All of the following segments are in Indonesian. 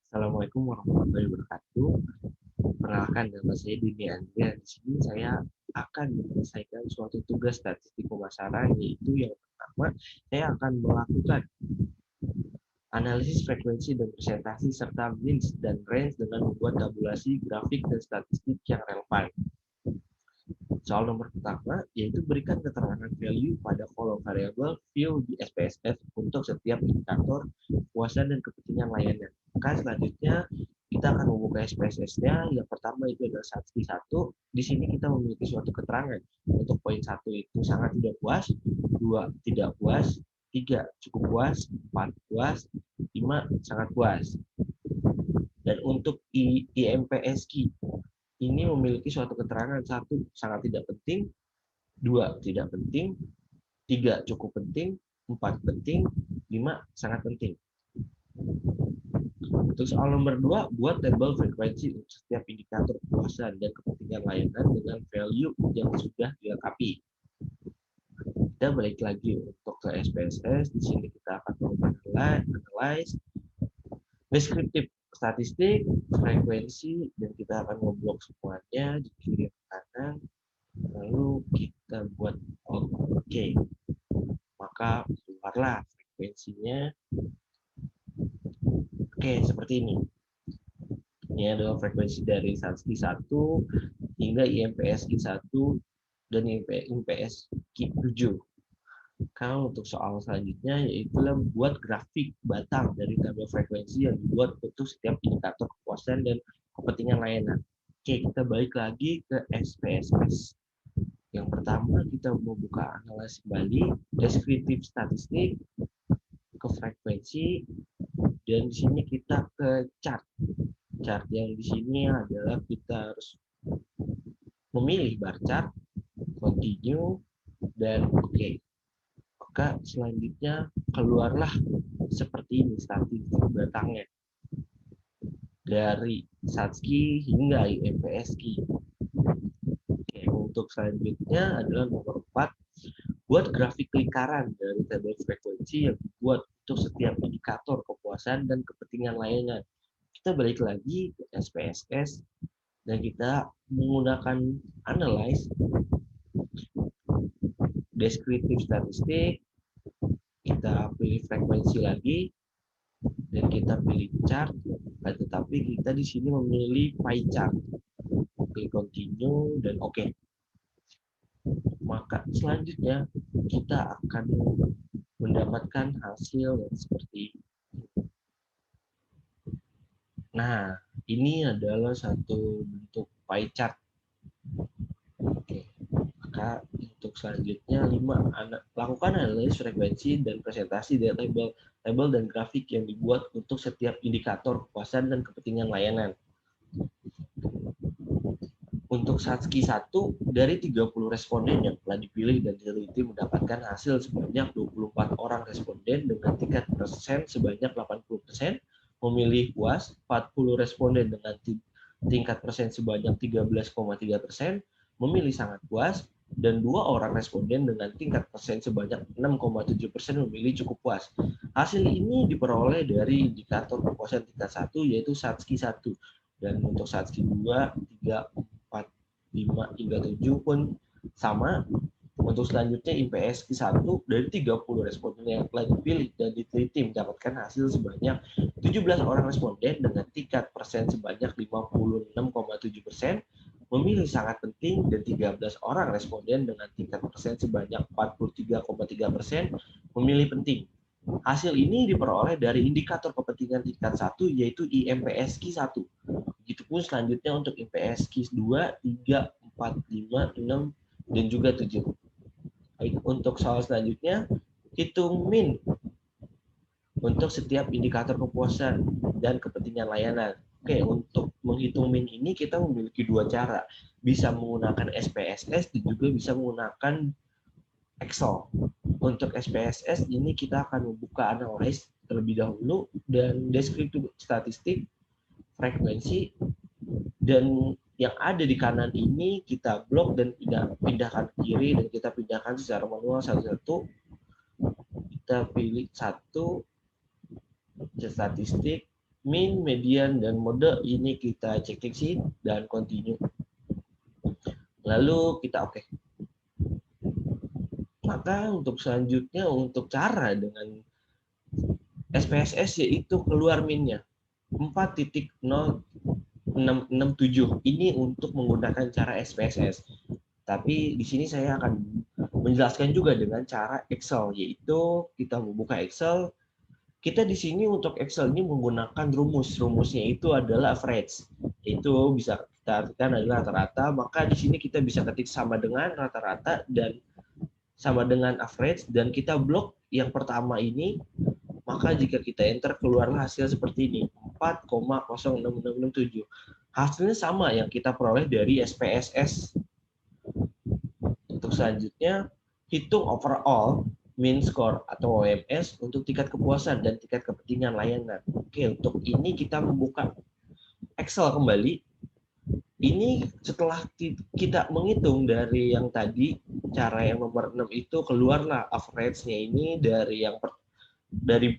Assalamualaikum warahmatullahi wabarakatuh. Perkenalkan, nama saya Dini Andrea. Di sini saya akan menyelesaikan suatu tugas statistik pemasaran, yaitu yang pertama, saya akan melakukan analisis frekuensi dan presentasi serta means dan range dengan membuat tabulasi grafik dan statistik yang relevan. Soal nomor pertama, yaitu berikan keterangan value pada kolom variabel view di SPSS untuk setiap indikator kepuasan dan kepentingan layanan. Maka selanjutnya kita akan membuka SPSS-nya. Yang pertama itu adalah saksi 1. Di sini kita memiliki suatu keterangan. Untuk poin 1 itu sangat tidak puas, 2 tidak puas, 3 cukup puas, 4 puas, 5 sangat puas. Dan untuk IMPSQ ini memiliki suatu keterangan. 1 sangat tidak penting, 2 tidak penting, 3 cukup penting, 4 penting, 5 sangat penting. Untuk soal nomor 2, buat tabel frekuensi untuk setiap indikator kepuasan dan kepentingan layanan dengan value yang sudah dilengkapi. Kita balik lagi untuk ke SPSS. Di sini kita akan melakukan analyze, deskriptif statistik, frekuensi, dan kita akan ngeblok semuanya di kiri dan kanan. Lalu kita buat oke. Maka keluarlah frekuensinya. Oke, seperti ini. Ini adalah frekuensi dari SATSKI 1 hingga IMPSQ 1 dan IMPSQ 7. Kalau untuk soal selanjutnya yaitu buat grafik batang dari tabel frekuensi yang dibuat untuk setiap indikator kepuasan dan kepentingan layanan. Oke, kita balik lagi ke SPSS. Yang pertama kita membuka analisis kembali, deskriptif statistik, ke frekuensi, dan di sini kita ke chart. Chart yang di sini adalah kita harus memilih bar chart, continue, dan oke. Maka selanjutnya keluarlah seperti ini statistik batangnya dari SATSKI hingga IMPSQ. Oke, untuk selanjutnya adalah nomor 4, buat grafik lingkaran dari tabel frekuensi yang dibuat untuk setiap indikator kepuasan dan kepentingan layanan. Kita balik lagi ke SPSS dan kita menggunakan analyze, deskriptif statistik, kita pilih frekuensi lagi dan kita pilih chart, tetapi kita di sini memilih pie chart. Klik continue dan oke. Maka selanjutnya kita akan mendapatkan hasil yang seperti ini. Nah, ini adalah satu bentuk pie chart. Oke. Maka untuk selanjutnya 5, lakukan analisis frekuensi dan presentasi dari tabel dan grafik yang dibuat untuk setiap indikator kepuasan dan kepentingan layanan. Untuk SATSKI 1, dari 30 responden yang telah dipilih dan diteliti mendapatkan hasil sebanyak 24 orang responden dengan tingkat persen sebanyak 80%, memilih puas, 40 responden dengan tingkat persen sebanyak 13,3%, memilih sangat puas, dan 2 orang responden dengan tingkat persen sebanyak 6,7% memilih cukup puas. Hasil ini diperoleh dari indikator kepuasan tingkat 1 yaitu SATSKI 1. Dan untuk SATSKI 2, 3, 4, 5, hingga 7 pun sama. Untuk selanjutnya IMPSQ 1 dari 30 responden yang telah dipilih dan diteliti mendapatkan hasil sebanyak 17 orang responden dengan tingkat persen sebanyak 56,7%, memilih sangat penting, dan 13 orang responden dengan tingkat persen sebanyak 43,3% memilih penting. Hasil ini diperoleh dari indikator kepentingan tingkat 1 yaitu IMPSQ 1. Begitupun selanjutnya untuk IMPSQ 2, 3, 4, 5, 6, dan juga 7. Baik, untuk soal selanjutnya, hitung min untuk setiap indikator kepuasan dan kepentingan layanan. Oke, untuk menghitung min ini kita memiliki 2 cara. Bisa menggunakan SPSS dan juga bisa menggunakan Excel. Untuk SPSS ini kita akan membuka analyze terlebih dahulu dan deskriptif statistik, frekuensi, dan yang ada di kanan ini kita blok dan pindahkan ke kiri dan kita pindahkan secara manual satu-satu. Kita pilih satu statistik, Mean, median, dan mode ini kita cek sih dan continue. Lalu kita oke. Maka untuk selanjutnya untuk cara dengan SPSS yaitu keluar min-nya 4.0667. Ini untuk menggunakan cara SPSS. Tapi di sini saya akan menjelaskan juga dengan cara Excel, yaitu kita membuka Excel. Kita di sini untuk Excel ini menggunakan rumus. Rumusnya itu adalah average. Itu bisa kita artikan adalah rata-rata. Maka di sini kita bisa ketik sama dengan rata-rata dan sama dengan average. Dan kita blok yang pertama ini. Maka jika kita enter keluarlah hasil seperti ini. 4,06667. Hasilnya sama yang kita peroleh dari SPSS. Untuk selanjutnya, hitung overall mean score atau OMS untuk tingkat kepuasan dan tingkat kepentingan layanan. Oke, untuk ini kita membuka Excel kembali. Ini setelah kita menghitung dari yang tadi, cara yang nomor 6 itu keluarlah average-nya ini dari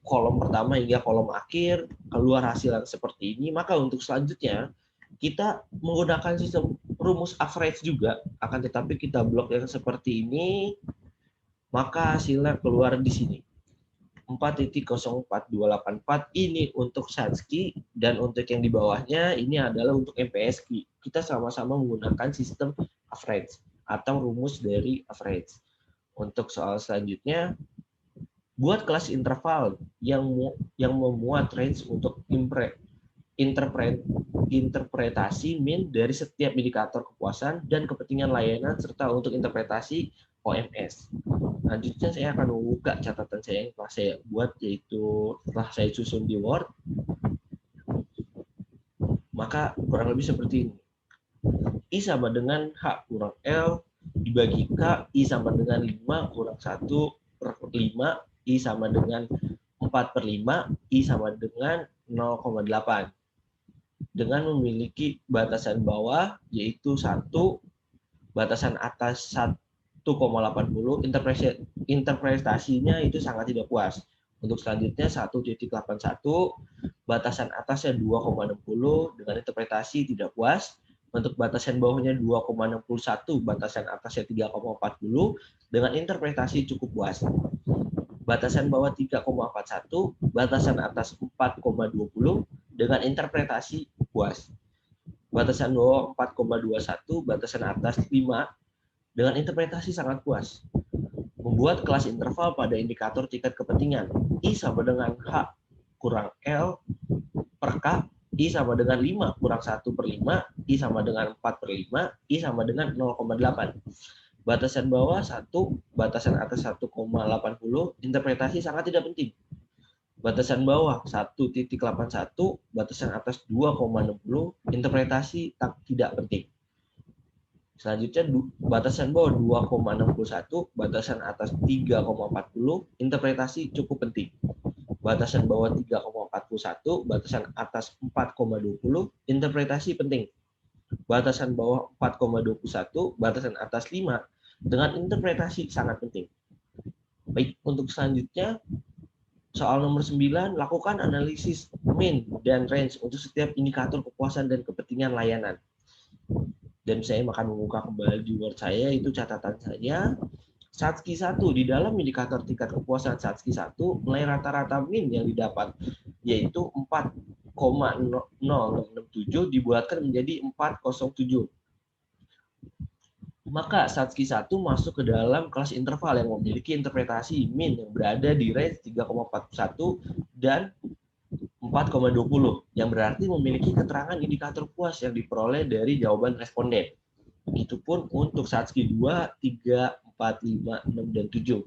kolom pertama hingga kolom akhir, keluar hasil yang seperti ini. Maka untuk selanjutnya, kita menggunakan sistem rumus average juga, akan tetapi kita blok yang seperti ini, maka hasilnya keluar di sini. 4.04284 ini untuk Satsky, dan untuk yang di bawahnya ini adalah untuk MPSky. Kita sama-sama menggunakan sistem average atau rumus dari average. Untuk soal selanjutnya, buat kelas interval yang memuat range untuk interpretasi min dari setiap indikator kepuasan dan kepentingan layanan serta untuk interpretasi OMS. Selanjutnya saya akan membuka catatan saya yang telah saya buat, yaitu telah saya susun di Word. Maka kurang lebih seperti ini. I sama dengan H kurang L dibagi K, I sama dengan 5 kurang 1/5, I sama dengan 4/5, I sama dengan 0,8. Dengan memiliki batasan bawah yaitu 1, batasan atas 1,80, interpretasinya itu sangat tidak puas. Untuk selanjutnya 1.81, batasan atasnya 2,60 dengan interpretasi tidak puas. Untuk batasan bawahnya 2,61, batasan atasnya 3,40 dengan interpretasi cukup puas. Batasan bawah 3,41, batasan atas 4,20 dengan interpretasi puas. Batasan bawah 4,21, batasan atas 5 dengan interpretasi sangat puas. Membuat kelas interval pada indikator tingkat kepentingan. I sama dengan H kurang L per K, I sama dengan 5 kurang 1/5, I sama dengan 4/5, I sama dengan 0,8. Batasan bawah 1, batasan atas 1,80, interpretasi sangat tidak penting. Batasan bawah 1.81, batasan atas 2,60, interpretasi tidak penting. Selanjutnya batasan bawah 2,61, batasan atas 3,40, interpretasi cukup penting. Batasan bawah 3,41, batasan atas 4,20, interpretasi penting. Batasan bawah 4,21, batasan atas 5, dengan interpretasi sangat penting. Baik, untuk selanjutnya, soal nomor 9, lakukan analisis mean dan range untuk setiap indikator kepuasan dan kepentingan layanan. Dan saya akan membuka kembali di Word saya, itu catatan saya. Satsky 1, di dalam indikator tingkat kepuasan Satsky 1, nilai rata-rata min yang didapat yaitu 4,0067 dibuatkan menjadi 407. Maka Satsky 1 masuk ke dalam kelas interval yang memiliki interpretasi min yang berada di range 3,41 dan 4,20, yang berarti memiliki keterangan indikator puas yang diperoleh dari jawaban responden. Begitupun untuk Satsky 2, 3, 4, 5, 6, dan 7.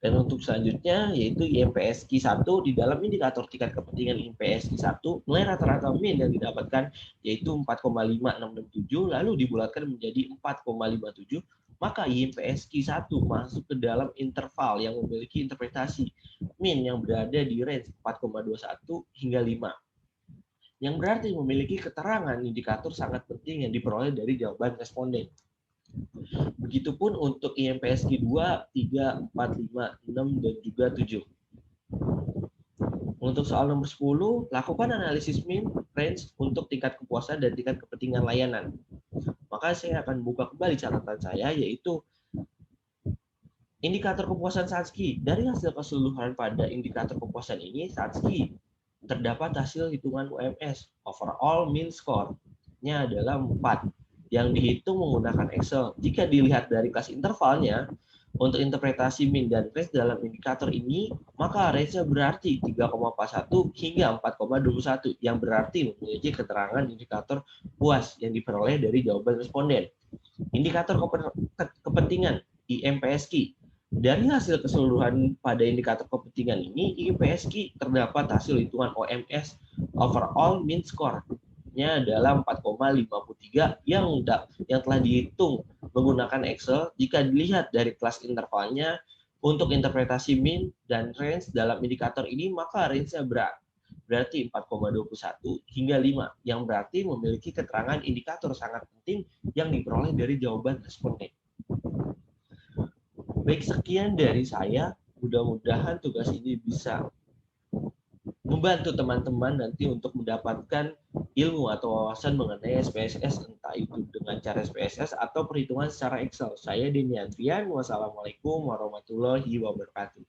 Dan untuk selanjutnya yaitu IMPSky 1, di dalam indikator tingkat kepentingan IMPSky 1, nilai rata-rata min yang didapatkan yaitu 4,5667 lalu dibulatkan menjadi 4,57, maka IMPSky 1 masuk ke dalam interval yang memiliki interpretasi min yang berada di range 4,21 hingga 5. Yang berarti memiliki keterangan indikator sangat penting yang diperoleh dari jawaban responden. Begitupun untuk IMPSky 2, 3, 4, 5, 6, dan juga 7. Untuk soal nomor 10, lakukan analisis min, range untuk tingkat kepuasan dan tingkat kepentingan layanan. Maka saya akan buka kembali catatan saya, yaitu indikator kepuasan Satski. Dari hasil keseluruhan pada indikator kepuasan ini, Satski terdapat hasil hitungan UMS, overall mean score-nya adalah 4, yang dihitung menggunakan Excel. Jika dilihat dari kelas intervalnya, untuk interpretasi min dan range dalam indikator ini, maka range-nya berarti 3,41 hingga 4,21, yang berarti memiliki keterangan indikator puas yang diperoleh dari jawaban responden. Indikator kepentingan IMPSQ. Dari hasil keseluruhan pada indikator kepentingan ini, IMPSQ terdapat hasil hitungan OMS, overall mean score-nya adalah 4,53 yang telah dihitung menggunakan Excel. Jika dilihat dari kelas intervalnya untuk interpretasi min dan range dalam indikator ini, maka range-nya berarti 4,21 hingga 5, yang berarti memiliki keterangan indikator sangat penting yang diperoleh dari jawaban responden. Baik, sekian dari saya. Mudah-mudahan tugas ini bisa membantu teman-teman nanti untuk mendapatkan ilmu atau wawasan mengenai SPSS, entah itu dengan cara SPSS atau perhitungan secara Excel. Saya Denny Andrian. Wassalamualaikum warahmatullahi wabarakatuh.